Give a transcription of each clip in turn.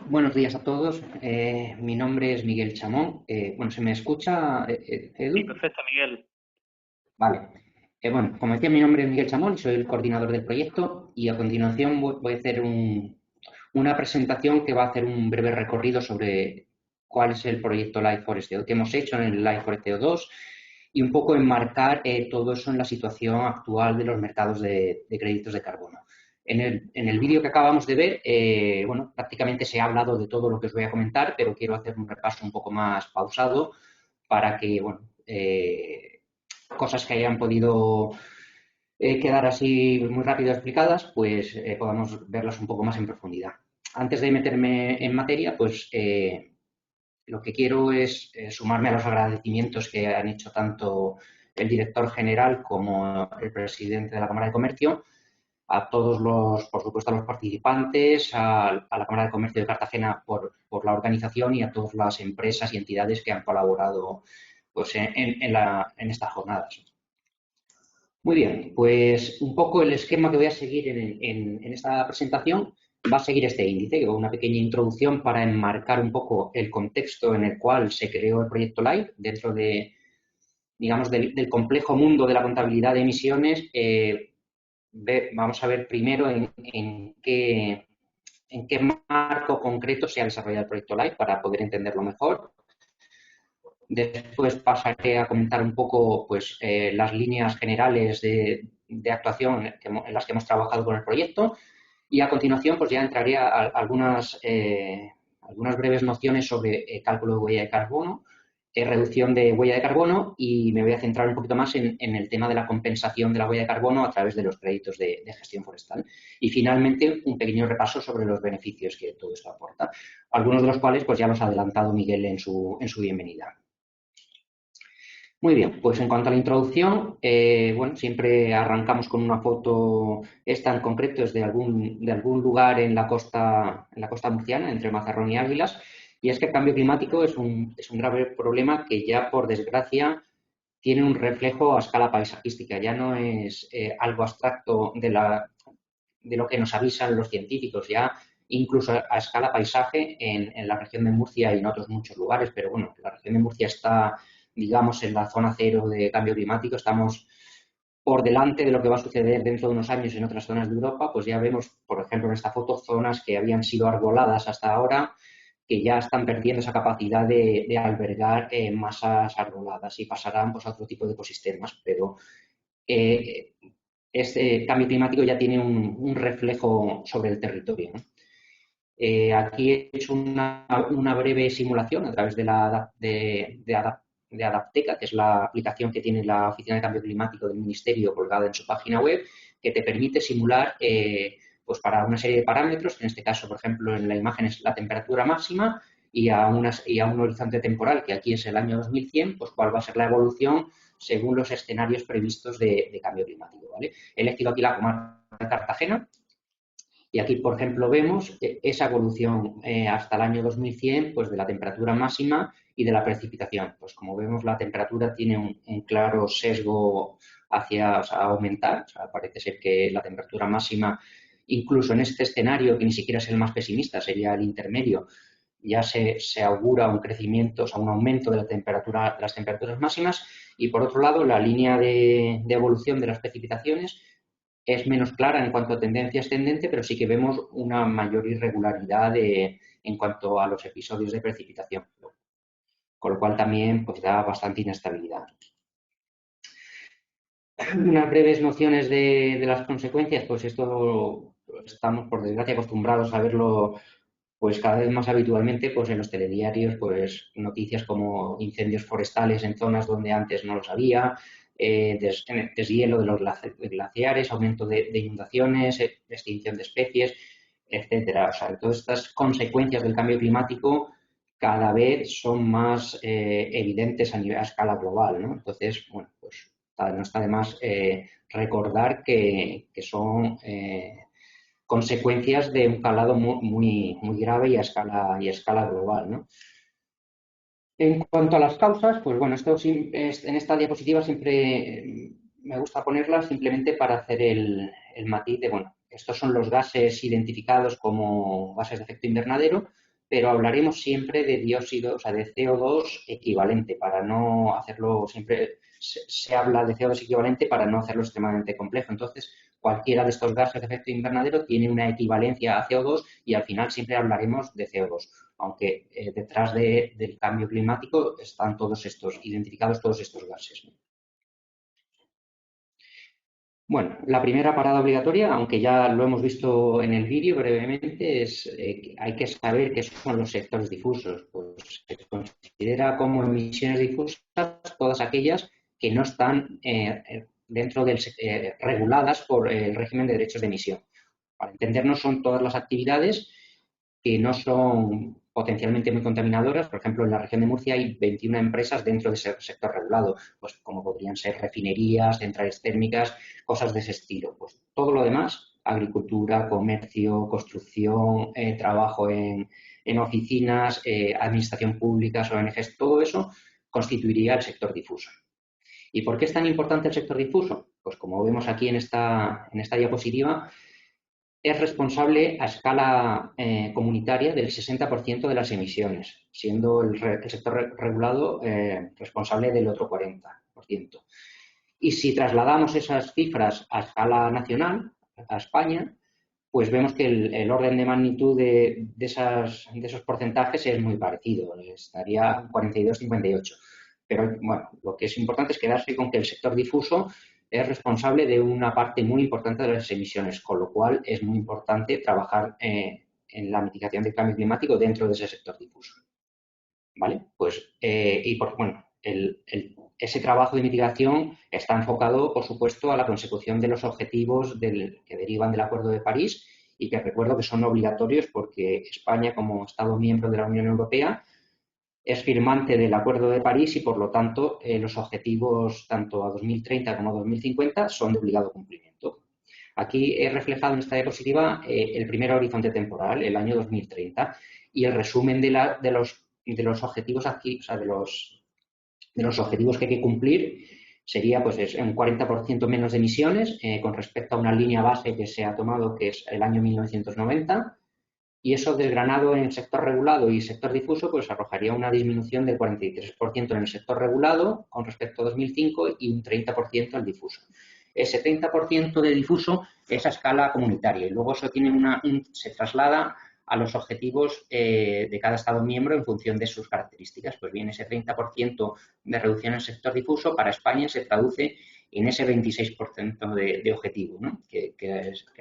Buenos días a todos. Mi nombre es Miguel Chamón. Bueno, ¿se me escucha, Sí, Edu? perfecto, Miguel. Vale. Bueno, como decía, mi nombre es Miguel Chamón y soy el coordinador del proyecto y a continuación voy a hacer una presentación que va a hacer un breve recorrido sobre cuál es el proyecto Life Foresteo que hemos hecho en el Life Foresteo 2 y un poco enmarcar todo eso en la situación actual de los mercados de créditos de carbono. En el vídeo que acabamos de ver, bueno, prácticamente se ha hablado de todo lo que os voy a comentar, pero quiero hacer un repaso un poco más pausado para que, bueno, cosas que hayan podido quedar así muy rápido explicadas, pues podamos verlas un poco más en profundidad. Antes de meterme en materia, pues lo que quiero es sumarme a los agradecimientos que han hecho tanto el director general como el presidente de la Cámara de Comercio, a todos los, por supuesto, a los participantes, a la Cámara de Comercio de Cartagena por la organización y a todas las empresas y entidades que han colaborado pues, en estas jornadas. Muy bien, pues un poco el esquema que voy a seguir en esta presentación va a seguir este índice, que una pequeña introducción para enmarcar un poco el contexto en el cual se creó el proyecto LIFE dentro de, digamos, del complejo mundo de la contabilidad de emisiones. Vamos a ver primero en qué marco concreto se ha desarrollado el proyecto LIFE para poder entenderlo mejor. Después pasaré a comentar un poco pues, las líneas generales de actuación en las que hemos trabajado con el proyecto y a continuación pues, ya entraré a algunas breves nociones sobre cálculo de huella de carbono, reducción de huella de carbono y me voy a centrar un poquito más en el tema de la compensación de la huella de carbono a través de los créditos de gestión forestal. Y finalmente un pequeño repaso sobre los beneficios que todo esto aporta, algunos de los cuales pues, ya los ha adelantado Miguel en su bienvenida. Muy bien, pues en cuanto a la introducción, bueno, siempre arrancamos con una foto, esta en concreto es de algún lugar en la costa murciana, entre Mazarrón y Águilas, y es que el cambio climático es un grave problema que ya, por desgracia, tiene un reflejo a escala paisajística, ya no es algo abstracto de lo que nos avisan los científicos, ya incluso a escala paisaje en la región de Murcia y en otros muchos lugares, pero bueno, la región de Murcia está, digamos, en la zona cero de cambio climático, estamos por delante de lo que va a suceder dentro de unos años en otras zonas de Europa, pues ya vemos, por ejemplo, en esta foto, zonas que habían sido arboladas hasta ahora, que ya están perdiendo esa capacidad de albergar masas arboladas y pasarán pues, a otro tipo de ecosistemas, pero eh, este cambio climático ya tiene un reflejo sobre el territorio, ¿no? Aquí he hecho una breve simulación a través de Adapteca, que es la aplicación que tiene la Oficina de Cambio Climático del Ministerio colgada en su página web, que te permite simular pues para una serie de parámetros, que en este caso, por ejemplo, en la imagen es la temperatura máxima y a un horizonte temporal, que aquí es el año 2100, pues cuál va a ser la evolución según los escenarios previstos de cambio climático, ¿vale? He elegido aquí la comarca de Cartagena y aquí, por ejemplo, vemos esa evolución hasta el año 2100 pues, de la temperatura máxima y de la precipitación. Pues como vemos, la temperatura tiene un claro sesgo hacia, o sea, aumentar. O sea, parece ser que la temperatura máxima, incluso en este escenario, que ni siquiera es el más pesimista, sería el intermedio, ya se augura un crecimiento, o sea, un aumento de las temperaturas máximas. Y por otro lado, la línea de evolución de las precipitaciones es menos clara en cuanto a tendencia ascendente, pero sí que vemos una mayor irregularidad en cuanto a los episodios de precipitación, con lo cual también pues, da bastante inestabilidad. Unas breves nociones de las consecuencias, pues esto estamos por desgracia acostumbrados a verlo pues cada vez más habitualmente pues en los telediarios pues noticias como incendios forestales en zonas donde antes no los había, deshielo de los glaciares, aumento de inundaciones, extinción de especies, etcétera. O sea, todas estas consecuencias del cambio climático cada vez son más evidentes a escala global, ¿no? Entonces, bueno, pues no está de más recordar que son consecuencias de un calado muy, muy grave y a escala global, ¿no? En cuanto a las causas, pues bueno, en esta diapositiva siempre me gusta ponerla simplemente para hacer el matiz de, bueno, estos son los gases identificados como gases de efecto invernadero, pero hablaremos siempre de dióxido, o sea, de CO2 equivalente, para no hacerlo siempre, se habla de CO2 equivalente para no hacerlo extremadamente complejo. Entonces, cualquiera de estos gases de efecto invernadero tiene una equivalencia a CO2 y al final siempre hablaremos de CO2, aunque detrás del cambio climático están todos estos, identificados todos estos gases. Bueno, la primera parada obligatoria, aunque ya lo hemos visto en el vídeo brevemente, es hay que saber qué son los sectores difusos. Pues se considera como emisiones difusas todas aquellas que no están dentro del reguladas por el régimen de derechos de emisión. Para entendernos, son todas las actividades que no son potencialmente muy contaminadoras. Por ejemplo, en la región de Murcia hay 21 empresas dentro de ese sector regulado, pues como podrían ser refinerías, centrales térmicas, cosas de ese estilo. Pues todo lo demás, agricultura, comercio, construcción, trabajo en oficinas, administración pública, ONGs, todo eso constituiría el sector difuso. ¿Y por qué es tan importante el sector difuso? Pues como vemos aquí en esta diapositiva, es responsable a escala comunitaria del 60% de las emisiones, siendo el sector regulado responsable del otro 40%. Y si trasladamos esas cifras a escala nacional, a España, pues vemos que el orden de magnitud de esos porcentajes es muy parecido, estaría 42-58. Pero bueno, lo que es importante es quedarse con que el sector difuso es responsable de una parte muy importante de las emisiones, con lo cual es muy importante trabajar en la mitigación del cambio climático dentro de ese sector difuso. ¿Vale? Pues, bueno, ese trabajo de mitigación está enfocado, por supuesto, a la consecución de los objetivos que derivan del Acuerdo de París y que recuerdo que son obligatorios porque España, como Estado miembro de la Unión Europea, es firmante del Acuerdo de París y, por lo tanto, los objetivos tanto a 2030 como a 2050 son de obligado cumplimiento. Aquí he reflejado en esta diapositiva el primer horizonte temporal, el año 2030, y el resumen de los objetivos aquí, o sea, de los objetivos que hay que cumplir sería pues un 40% menos de emisiones con respecto a una línea base que se ha tomado, que es el año 1990. Y eso desgranado en el sector regulado y sector difuso, pues arrojaría una disminución del 43% en el sector regulado con respecto a 2005 y un 30% al difuso. Ese 30% de difuso es a escala comunitaria y luego eso tiene se traslada a los objetivos de cada Estado miembro en función de sus características. Pues bien, ese 30% de reducción en el sector difuso para España se traduce en ese 26% de objetivo, ¿no? que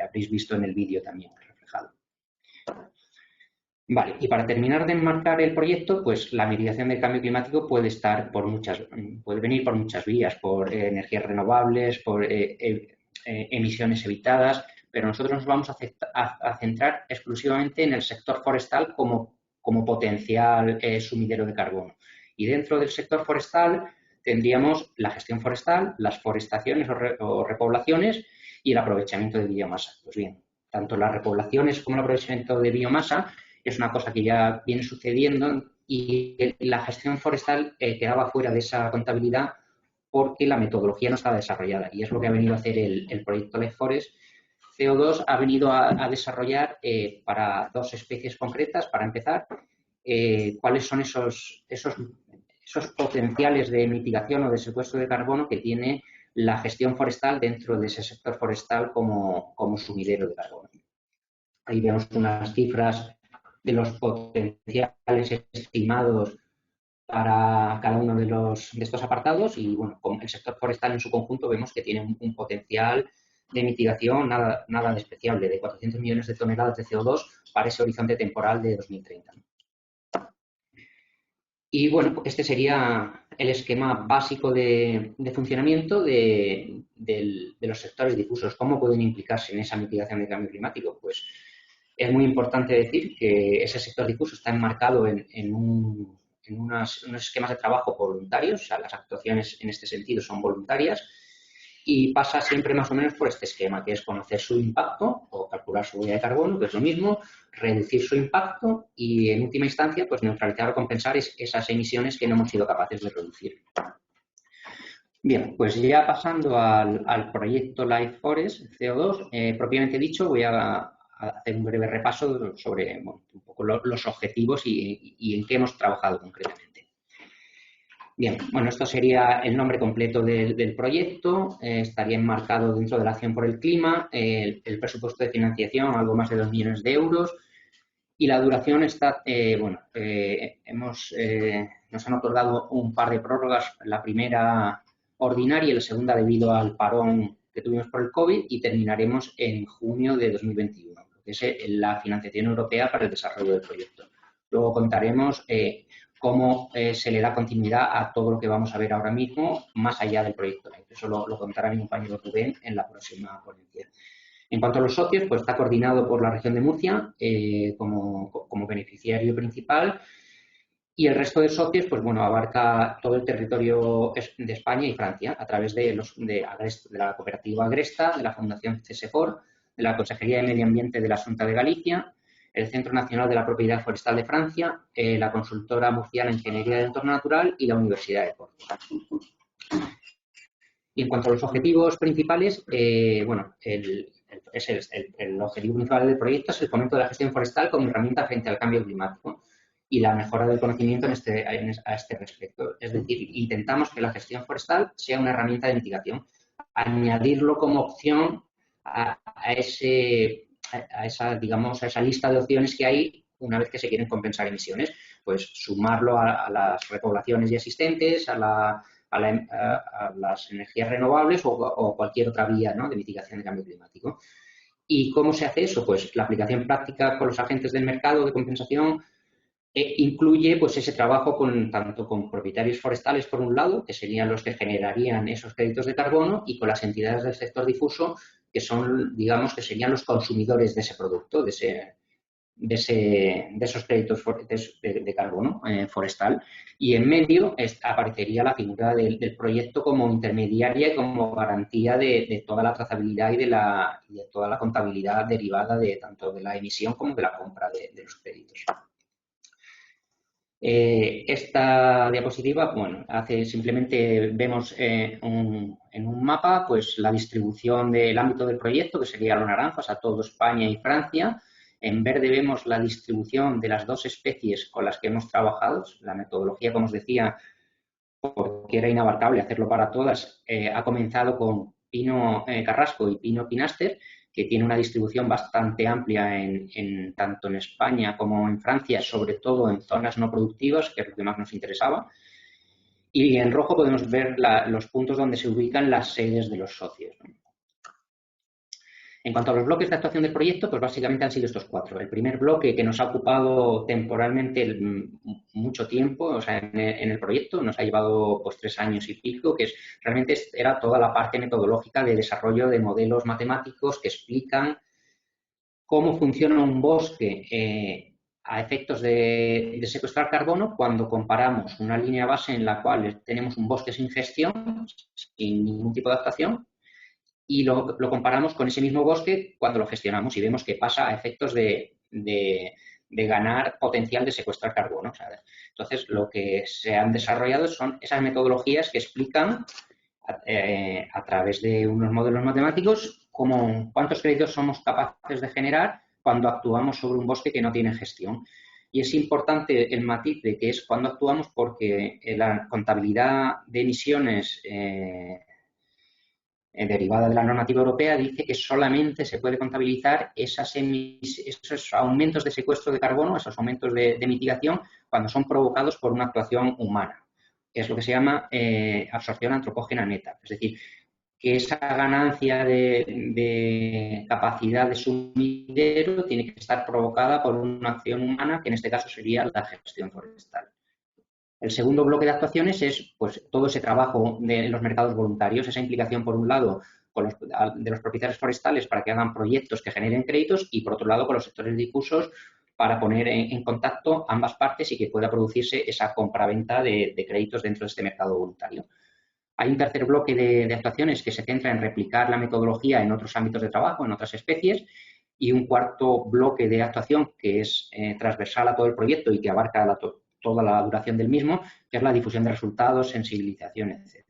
habréis visto en el vídeo también reflejado. Vale, y para terminar de enmarcar el proyecto, pues la mitigación del cambio climático puede venir por muchas vías, por energías renovables, por emisiones evitadas, pero nosotros nos vamos a centrar exclusivamente en el sector forestal como potencial sumidero de carbono. Y dentro del sector forestal tendríamos la gestión forestal, las forestaciones o repoblaciones y el aprovechamiento de biomasa. Pues bien, tanto las repoblaciones como el aprovechamiento de biomasa es una cosa que ya viene sucediendo y la gestión forestal quedaba fuera de esa contabilidad porque la metodología no estaba desarrollada y es lo que ha venido a hacer el proyecto Life Forest. CO2 ha venido a desarrollar para dos especies concretas, para empezar, cuáles son esos potenciales de mitigación o de secuestro de carbono que tiene la gestión forestal dentro de ese sector forestal como sumidero de carbono. Ahí vemos unas cifras de los potenciales estimados para cada uno de estos apartados y, bueno, con el sector forestal en su conjunto vemos que tiene un potencial de mitigación nada despreciable, de 400 millones de toneladas de CO2 para ese horizonte temporal de 2030. Y, bueno, este sería el esquema básico de funcionamiento de los sectores difusos. ¿Cómo pueden implicarse en esa mitigación del cambio climático? Pues es muy importante decir que ese sector difuso está enmarcado en unos esquemas de trabajo voluntarios, o sea, las actuaciones en este sentido son voluntarias y pasa siempre más o menos por este esquema, que es conocer su impacto o calcular su huella de carbono, que es lo mismo, reducir su impacto y, en última instancia, pues neutralizar o compensar esas emisiones que no hemos sido capaces de reducir. Bien, pues ya pasando al proyecto Life Forest, CO2, propiamente dicho, voy a hacer un breve repaso sobre bueno, un poco los objetivos y en qué hemos trabajado concretamente. Bien, bueno, esto sería el nombre completo del proyecto, estaría enmarcado dentro de la acción por el clima, el presupuesto de financiación, algo más de 2 millones de euros, y la duración está, nos han otorgado un par de prórrogas, la primera ordinaria y la segunda debido al parón que tuvimos por el COVID, y terminaremos en junio de 2021, que es la financiación europea para el desarrollo del proyecto. Luego contaremos cómo se le da continuidad a todo lo que vamos a ver ahora mismo, más allá del proyecto. Eso lo contará mi compañero Rubén en la próxima ponencia. En cuanto a los socios, pues está coordinado por la región de Murcia como beneficiario principal, y el resto de socios, pues bueno, abarca todo el territorio de España y Francia a través de la cooperativa Agresta, de la Fundación CSFOR, de la Consejería de Medio Ambiente de la Xunta de Galicia, el Centro Nacional de la Propiedad Forestal de Francia, la consultora murciana Ingeniería del Entorno Natural y la Universidad de Córdoba. Y en cuanto a los objetivos principales, bueno, el objetivo principal del proyecto es el fomento de la gestión forestal como herramienta frente al cambio climático y la mejora del conocimiento a este respecto. Es decir, intentamos que la gestión forestal sea una herramienta de mitigación, añadirlo como opción a esa lista de opciones que hay una vez que se quieren compensar emisiones, pues sumarlo a las repoblaciones ya existentes, a las energías renovables o cualquier otra vía, ¿no?, de mitigación del cambio climático. ¿Y cómo se hace eso? Pues la aplicación práctica con los agentes del mercado de compensación incluye pues ese trabajo tanto con propietarios forestales por un lado, que serían los que generarían esos créditos de carbono, y con las entidades del sector difuso, que son, digamos, que serían los consumidores de ese producto, de esos créditos de carbono forestal. Y en medio aparecería la figura del proyecto como intermediaria y como garantía de toda la trazabilidad y de toda la contabilidad derivada tanto de la emisión como de la compra de los créditos. Esta diapositiva, bueno, simplemente vemos en un mapa pues la distribución del ámbito del proyecto, que sería lo naranja, o sea, todo España y Francia. En verde vemos la distribución de las dos especies con las que hemos trabajado. La metodología, como os decía, porque era inabarcable hacerlo para todas, ha comenzado con pino carrasco y pino pinaster, que tiene una distribución bastante amplia tanto en España como en Francia, sobre todo en zonas no productivas, que es lo que más nos interesaba. Y en rojo podemos ver los puntos donde se ubican las sedes de los socios, ¿no? En cuanto a los bloques de actuación del proyecto, pues básicamente han sido estos 4. El primer bloque, que nos ha ocupado temporalmente mucho tiempo, o sea, en el proyecto, nos ha llevado pues 3 años y pico, que realmente era toda la parte metodológica de desarrollo de modelos matemáticos que explican cómo funciona un bosque a efectos de secuestrar carbono cuando comparamos una línea base en la cual tenemos un bosque sin gestión, sin ningún tipo de adaptación, y lo comparamos con ese mismo bosque cuando lo gestionamos y vemos que pasa a efectos de ganar potencial de secuestrar carbono, ¿sabes? Entonces, lo que se han desarrollado son esas metodologías que explican a través de unos modelos matemáticos cuántos créditos somos capaces de generar cuando actuamos sobre un bosque que no tiene gestión. Y es importante el matiz de que es cuando actuamos, porque la contabilidad de emisiones derivada de la normativa europea dice que solamente se puede contabilizar esos aumentos de secuestro de carbono, esos aumentos de mitigación, cuando son provocados por una actuación humana, que es lo que se llama absorción antropógena neta. Es decir, que esa ganancia de capacidad de sumidero tiene que estar provocada por una acción humana, que en este caso sería la gestión forestal. El segundo bloque de actuaciones es pues, todo ese trabajo de los mercados voluntarios, esa implicación, por un lado, de los propietarios forestales para que hagan proyectos que generen créditos, y, por otro lado, con los sectores difusos para poner en contacto ambas partes y que pueda producirse esa compraventa de créditos dentro de este mercado voluntario. Hay un tercer bloque de actuaciones que se centra en replicar la metodología en otros ámbitos de trabajo, en otras especies, y un cuarto bloque de actuación que es transversal a todo el proyecto y que abarca toda la duración del mismo, que es la difusión de resultados, sensibilización, etc.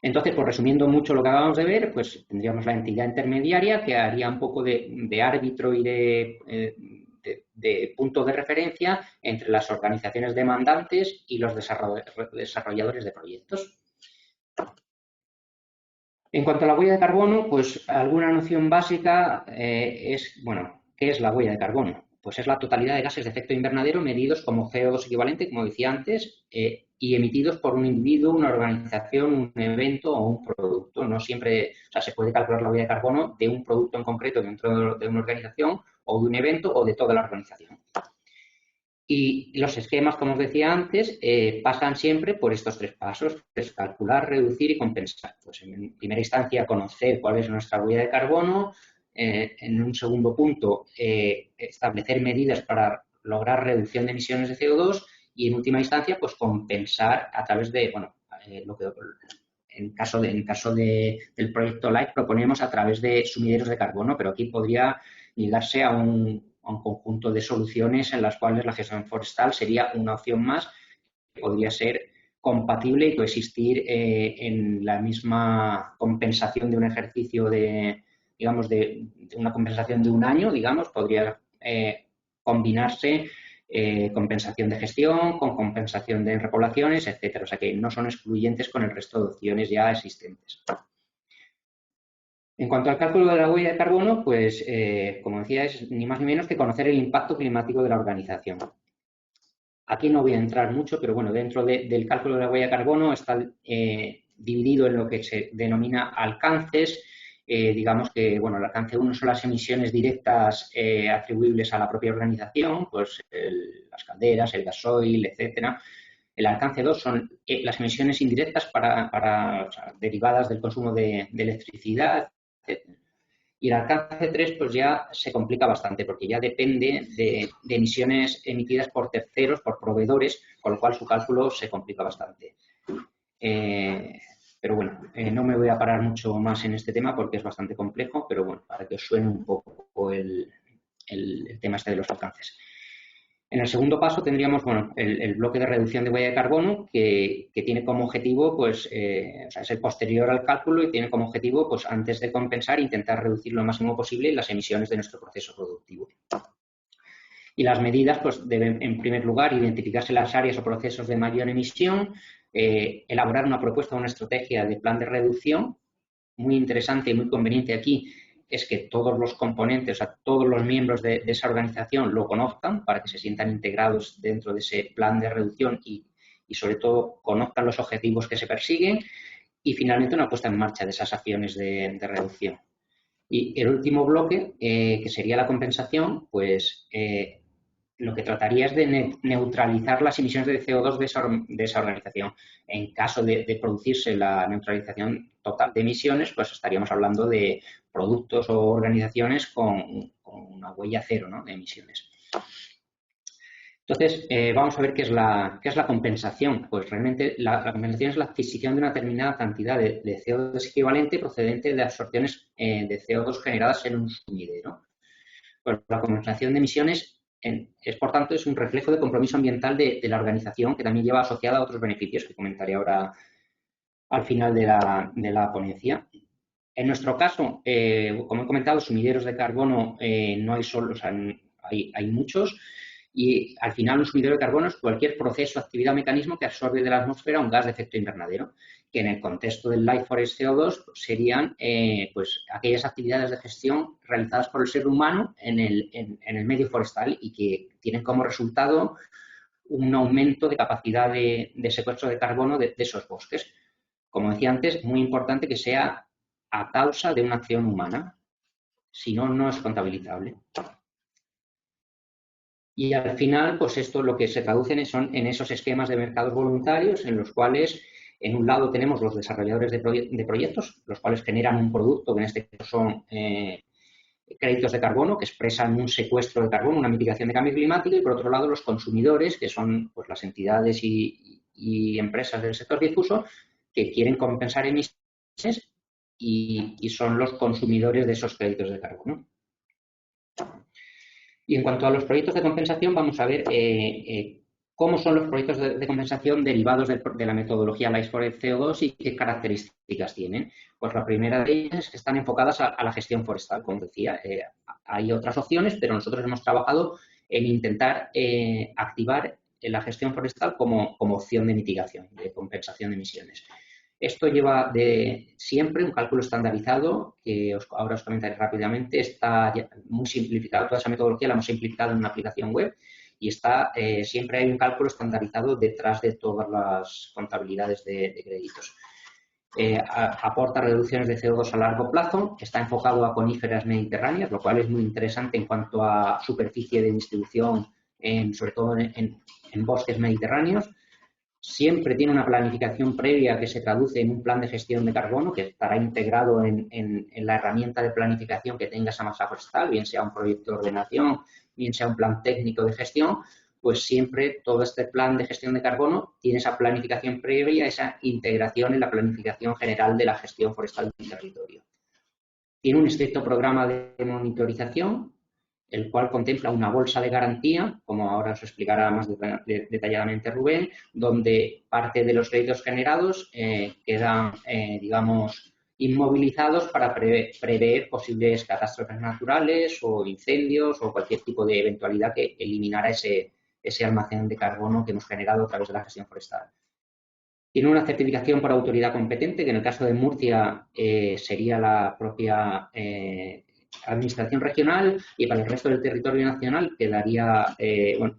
Entonces, pues resumiendo mucho lo que acabamos de ver, pues tendríamos la entidad intermediaria que haría un poco de árbitro y de punto de referencia entre las organizaciones demandantes y los desarrolladores de proyectos. En cuanto a la huella de carbono, pues alguna noción básica es, bueno, ¿qué es la huella de carbono? Pues es la totalidad de gases de efecto invernadero medidos como CO2 equivalente, como decía antes, y emitidos por un individuo, una organización, un evento o un producto. No siempre, o sea, se puede calcular la huella de carbono de un producto en concreto dentro de una organización o de un evento o de toda la organización. Y los esquemas, como os decía antes, pasan siempre por estos tres pasos, es calcular, reducir y compensar. Pues en primera instancia, conocer cuál es nuestra huella de carbono. En un segundo punto, establecer medidas para lograr reducción de emisiones de CO2 y, en última instancia, pues compensar a través de, bueno, lo que en caso del proyecto LIFE proponemos a través de sumideros de carbono, pero aquí podría ligarse a un conjunto de soluciones en las cuales la gestión forestal sería una opción más que podría ser compatible y coexistir en la misma compensación de un ejercicio digamos, de una compensación de un año, digamos, podría combinarse compensación de gestión con compensación de repoblaciones, etcétera. O sea que no son excluyentes con el resto de opciones ya existentes. En cuanto al cálculo de la huella de carbono, pues, como decía, es ni más ni menos que conocer el impacto climático de la organización. Aquí no voy a entrar mucho, pero bueno, dentro del cálculo de la huella de carbono está dividido en lo que se denomina alcances. Digamos que, bueno, el alcance 1 son las emisiones directas atribuibles a la propia organización, pues las calderas, el gasoil, etcétera. El alcance 2 son las emisiones indirectas o sea, derivadas del consumo de electricidad, etcétera. Y el alcance 3 pues ya se complica bastante porque ya depende de emisiones emitidas por terceros, por proveedores, con lo cual su cálculo se complica bastante. Pero bueno, no me voy a parar mucho más en este tema porque es bastante complejo, pero bueno, para que os suene un poco el tema este de los alcances. En el segundo paso tendríamos, bueno, el bloque de reducción de huella de carbono que tiene como objetivo, pues, o sea, es el posterior al cálculo y tiene como objetivo, pues, antes de compensar, intentar reducir lo máximo posible las emisiones de nuestro proceso productivo. Y las medidas, pues, deben, en primer lugar, identificarse las áreas o procesos de mayor emisión, elaborar una propuesta o una estrategia de plan de reducción. Muy interesante y muy conveniente aquí es que todos los componentes, o sea, todos los miembros de esa organización lo conozcan para que se sientan integrados dentro de ese plan de reducción y sobre todo conozcan los objetivos que se persiguen y finalmente una puesta en marcha de esas acciones de reducción. Y el último bloque, que sería la compensación, pues lo que trataría es de neutralizar las emisiones de CO2 de esa organización. En caso de producirse la neutralización total de emisiones, pues estaríamos hablando de productos o organizaciones con una huella cero, ¿no?, de emisiones. Entonces, vamos a ver qué es la compensación. Pues realmente la compensación es la adquisición de una determinada cantidad de CO2 equivalente procedente de absorciones de CO2 generadas en un sumidero. Pues la compensación de emisiones es, por tanto, es un reflejo de compromiso ambiental de la organización que también lleva asociada a otros beneficios que comentaré ahora al final de la ponencia. En nuestro caso, como he comentado, sumideros de carbono no hay solo, o sea, hay muchos. Y al final un sumidero de carbono es cualquier proceso, actividad o mecanismo que absorbe de la atmósfera un gas de efecto invernadero, que en el contexto del Life Forest CO2 serían pues aquellas actividades de gestión realizadas por el ser humano en el medio forestal y que tienen como resultado un aumento de capacidad de secuestro de carbono de esos bosques. Como decía antes, muy importante que sea a causa de una acción humana, si no, no es contabilizable. Y al final, pues esto lo que se traduce son en esos esquemas de mercados voluntarios en los cuales, en un lado, tenemos los desarrolladores de proyectos, los cuales generan un producto, que en este caso son créditos de carbono, que expresan un secuestro de carbono, una mitigación de cambio climático, y por otro lado, los consumidores, que son pues, las entidades y empresas del sector difuso, que quieren compensar emisiones y son los consumidores de esos créditos de carbono. Y en cuanto a los proyectos de compensación, vamos a ver cómo son los proyectos de compensación derivados de la metodología Life for CO2 y qué características tienen. Pues la primera de ellas es que están enfocadas a la gestión forestal, como decía. Hay otras opciones, pero nosotros hemos trabajado en intentar activar la gestión forestal como opción de mitigación, de compensación de emisiones. Esto lleva de siempre un cálculo estandarizado, que ahora os comentaré rápidamente. Está muy simplificado, toda esa metodología la hemos simplificado en una aplicación web y siempre hay un cálculo estandarizado detrás de todas las contabilidades de créditos. Aporta reducciones de CO2 a largo plazo, está enfocado a coníferas mediterráneas, lo cual es muy interesante en cuanto a superficie de distribución, sobre todo en bosques mediterráneos. Siempre tiene una planificación previa que se traduce en un plan de gestión de carbono que estará integrado en la herramienta de planificación que tenga esa masa forestal, bien sea un proyecto de ordenación, bien sea un plan técnico de gestión, pues siempre todo este plan de gestión de carbono tiene esa planificación previa, esa integración en la planificación general de la gestión forestal del territorio. Tiene un estricto programa de monitorización, el cual contempla una bolsa de garantía, como ahora os explicará más detalladamente Rubén, donde parte de los créditos generados quedan, digamos, inmovilizados para prever posibles catástrofes naturales o incendios o cualquier tipo de eventualidad que eliminara ese almacén de carbono que hemos generado a través de la gestión forestal. Tiene una certificación por autoridad competente, que en el caso de Murcia sería la propia administración regional, y para el resto del territorio nacional quedaría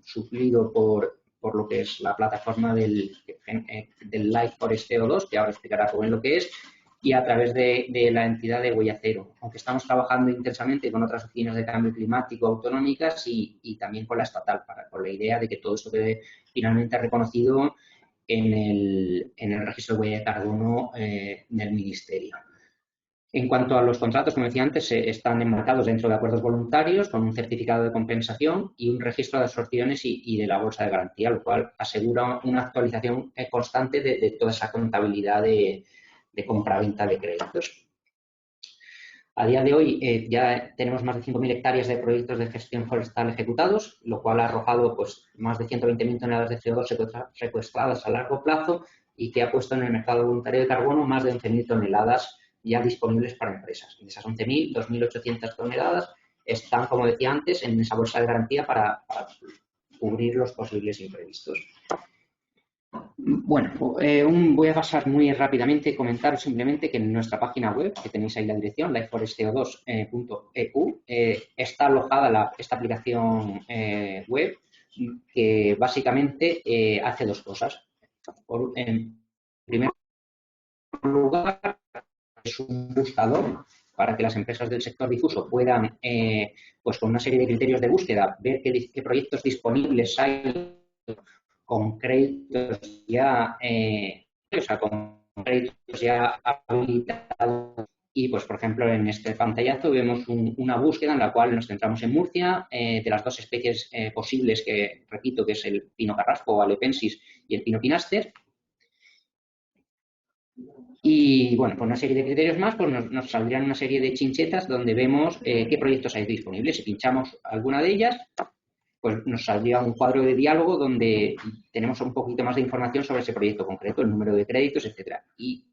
suplido por lo que es la plataforma del Life Forest CO2, que ahora explicará Rubén lo que es, y a través de la entidad de Huella Cero, aunque estamos trabajando intensamente con otras oficinas de cambio climático autonómicas y también con la estatal, con la idea de que todo esto quede finalmente reconocido en el registro de huella de carbono del Ministerio. En cuanto a los contratos, como decía antes, están enmarcados dentro de acuerdos voluntarios con un certificado de compensación y un registro de absorciones y de la bolsa de garantía, lo cual asegura una actualización constante de toda esa contabilidad de compraventa de créditos. A día de hoy ya tenemos más de 5.000 hectáreas de proyectos de gestión forestal ejecutados, lo cual ha arrojado pues, más de 120.000 toneladas de CO2 secuestradas a largo plazo y que ha puesto en el mercado voluntario de carbono más de 11.000 toneladas ya disponibles para empresas. De esas 11.000, 2.800 toneladas están, como decía antes, en esa bolsa de garantía para cubrir los posibles imprevistos. Bueno, voy a pasar muy rápidamente, comentaros simplemente que en nuestra página web, que tenéis ahí la dirección, lifeforestco2.eu, está alojada esta aplicación web que básicamente hace dos cosas. En primer lugar, es un buscador para que las empresas del sector difuso puedan, pues con una serie de criterios de búsqueda, ver qué proyectos disponibles hay con créditos ya, con créditos ya habilitados. Y, pues, por ejemplo, en este pantallazo vemos una búsqueda en la cual nos centramos en Murcia, de las dos especies posibles que, repito, que es el pino carrasco o alepensis y el pino pinaster. Y, bueno, por una serie de criterios más, pues nos saldrían una serie de chinchetas donde vemos qué proyectos hay disponibles. Si pinchamos alguna de ellas, pues nos saldría un cuadro de diálogo donde tenemos un poquito más de información sobre ese proyecto concreto, el número de créditos, etcétera. Y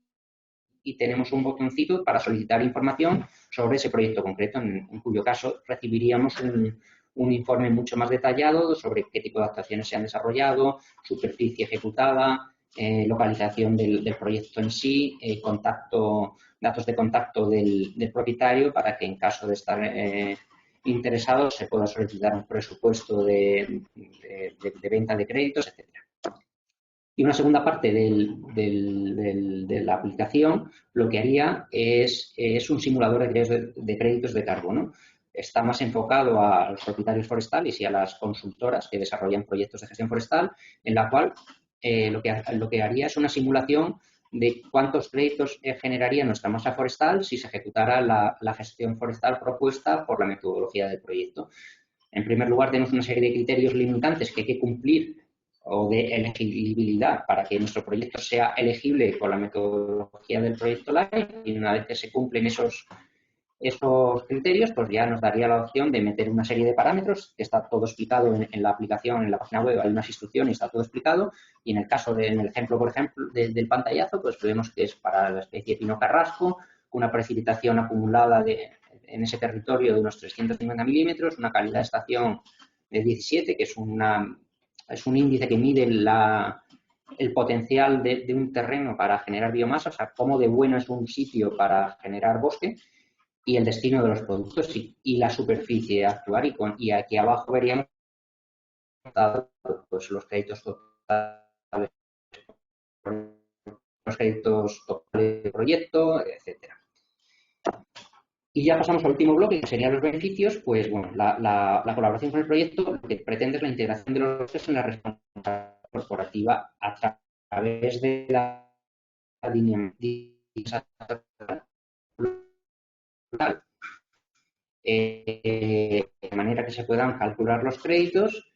tenemos un botoncito para solicitar información sobre ese proyecto concreto, en cuyo caso recibiríamos un informe mucho más detallado sobre qué tipo de actuaciones se han desarrollado, superficie ejecutada, localización del proyecto en sí, datos de contacto del propietario para que en caso de estar interesados se pueda solicitar un presupuesto de venta de créditos, etcétera. Y una segunda parte de la aplicación lo que haría es un simulador de créditos de carbono. Está más enfocado a los propietarios forestales y a las consultoras que desarrollan proyectos de gestión forestal, en la cual lo que haría es una simulación de cuántos créditos generaría nuestra masa forestal si se ejecutara la gestión forestal propuesta por la metodología del proyecto. En primer lugar, tenemos una serie de criterios limitantes que hay que cumplir o de elegibilidad para que nuestro proyecto sea elegible con la metodología del proyecto LIFE, y una vez que se cumplen esos esos criterios, pues ya nos daría la opción de meter una serie de parámetros, que está todo explicado en la aplicación, en la página web, hay unas instrucciones, está todo explicado, y en el caso en el ejemplo, por ejemplo, del pantallazo, pues vemos que es para la especie pino carrasco, una precipitación acumulada en ese territorio de unos 350 milímetros, una calidad de estación de 17, que es un índice que mide el potencial de un terreno para generar biomasa, o sea, cómo de bueno es un sitio para generar bosque, y el destino de los productos y la superficie a actuar. Y aquí abajo veríamos pues, los créditos totales, los créditos totales de proyecto, etcétera. Y ya pasamos al último bloque, que serían los beneficios. Pues bueno, la colaboración con el proyecto lo que pretende es la integración de los procesos en la responsabilidad corporativa a través de la línea de manera que se puedan calcular los créditos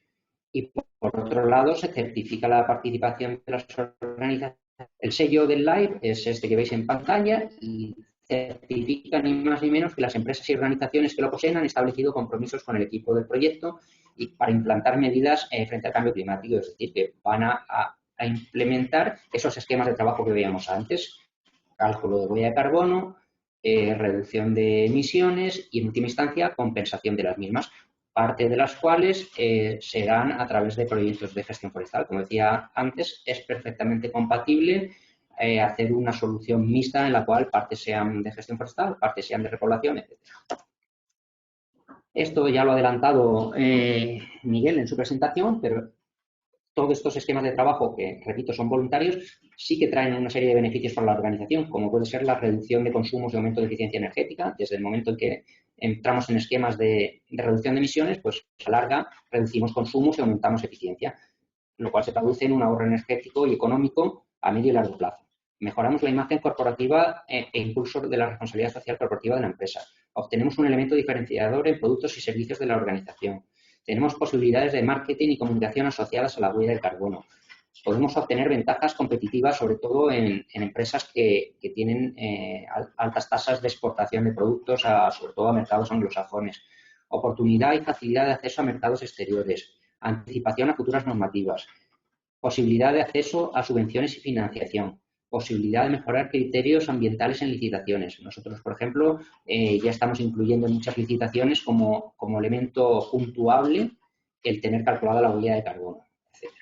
y, por otro lado, se certifica la participación de las organizaciones. El sello del LIFE es este que veis en pantalla y certifica ni más ni menos que las empresas y organizaciones que lo poseen han establecido compromisos con el equipo del proyecto y para implantar medidas frente al cambio climático, es decir, que van a implementar esos esquemas de trabajo que veíamos antes, cálculo de huella de carbono, reducción de emisiones y, en última instancia, compensación de las mismas, parte de las cuales se dan a través de proyectos de gestión forestal. Como decía antes, es perfectamente compatible hacer una solución mixta en la cual partes sean de gestión forestal, partes sean de repoblación, etc. Esto ya lo ha adelantado Miguel en su presentación, pero todos estos esquemas de trabajo, que repito son voluntarios, sí que traen una serie de beneficios para la organización, como puede ser la reducción de consumos y aumento de eficiencia energética. Desde el momento en que entramos en esquemas de reducción de emisiones, pues a la larga reducimos consumos y aumentamos eficiencia, lo cual se traduce en un ahorro energético y económico a medio y largo plazo. Mejoramos la imagen corporativa e impulso de la responsabilidad social corporativa de la empresa. Obtenemos un elemento diferenciador en productos y servicios de la organización. Tenemos posibilidades de marketing y comunicación asociadas a la huella de carbono. Podemos obtener ventajas competitivas, sobre todo en empresas que tienen altas tasas de exportación de productos, sobre todo a mercados anglosajones. Oportunidad y facilidad de acceso a mercados exteriores. Anticipación a futuras normativas. Posibilidad de acceso a subvenciones y financiación. Posibilidad de mejorar criterios ambientales en licitaciones. Nosotros, por ejemplo, ya estamos incluyendo en muchas licitaciones como elemento puntuable el tener calculada la huella de carbono, etc.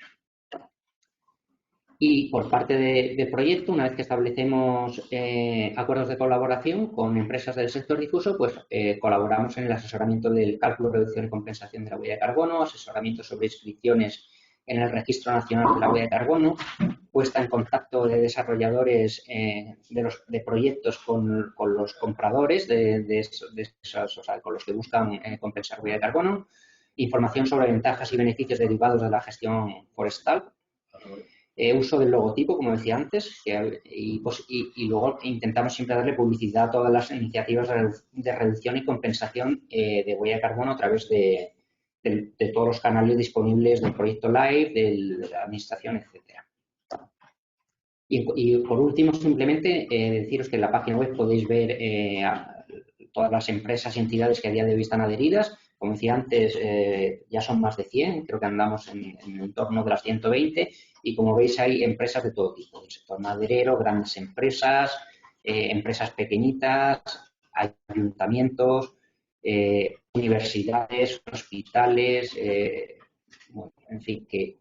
Y por parte del proyecto, una vez que establecemos acuerdos de colaboración con empresas del sector difuso, pues colaboramos en el asesoramiento del cálculo, reducción y compensación de la huella de carbono, asesoramiento sobre inscripciones en el Registro Nacional de la Huella de Carbono, puesta en contacto de desarrolladores de proyectos con los compradores o sea, con los que buscan compensar huella de carbono, información sobre ventajas y beneficios derivados de la gestión forestal, uso del logotipo, como decía antes, y luego intentamos siempre darle publicidad a todas las iniciativas de reducción y compensación de huella de carbono a través de todos los canales disponibles del proyecto LIFE, de la administración, etcétera. Y por último, simplemente deciros que en la página web podéis ver todas las empresas y entidades que a día de hoy están adheridas. Como decía antes, ya son más de 100, creo que andamos en el torno de las 120 y como veis hay empresas de todo tipo, del sector maderero, grandes empresas, empresas pequeñitas, ayuntamientos, universidades, hospitales, bueno, en fin, que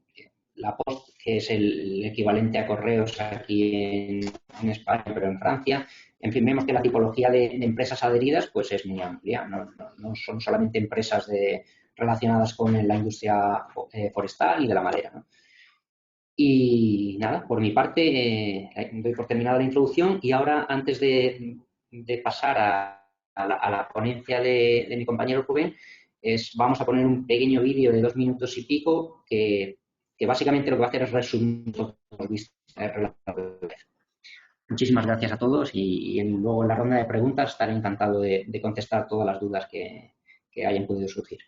la Post, que es el equivalente a correos aquí en España, pero en Francia. En fin, vemos que la tipología de empresas adheridas pues es muy amplia. No son solamente empresas relacionadas con la industria forestal y de la madera, ¿no? Y nada, por mi parte, doy por terminada la introducción y ahora, antes de pasar a la ponencia de mi compañero Rubén, vamos a poner un pequeño vídeo de 2 minutos y pico que básicamente lo que va a hacer es resumir todo lo que hemos visto. Muchísimas gracias a todos y luego en la ronda de preguntas estaré encantado de contestar todas las dudas que hayan podido surgir.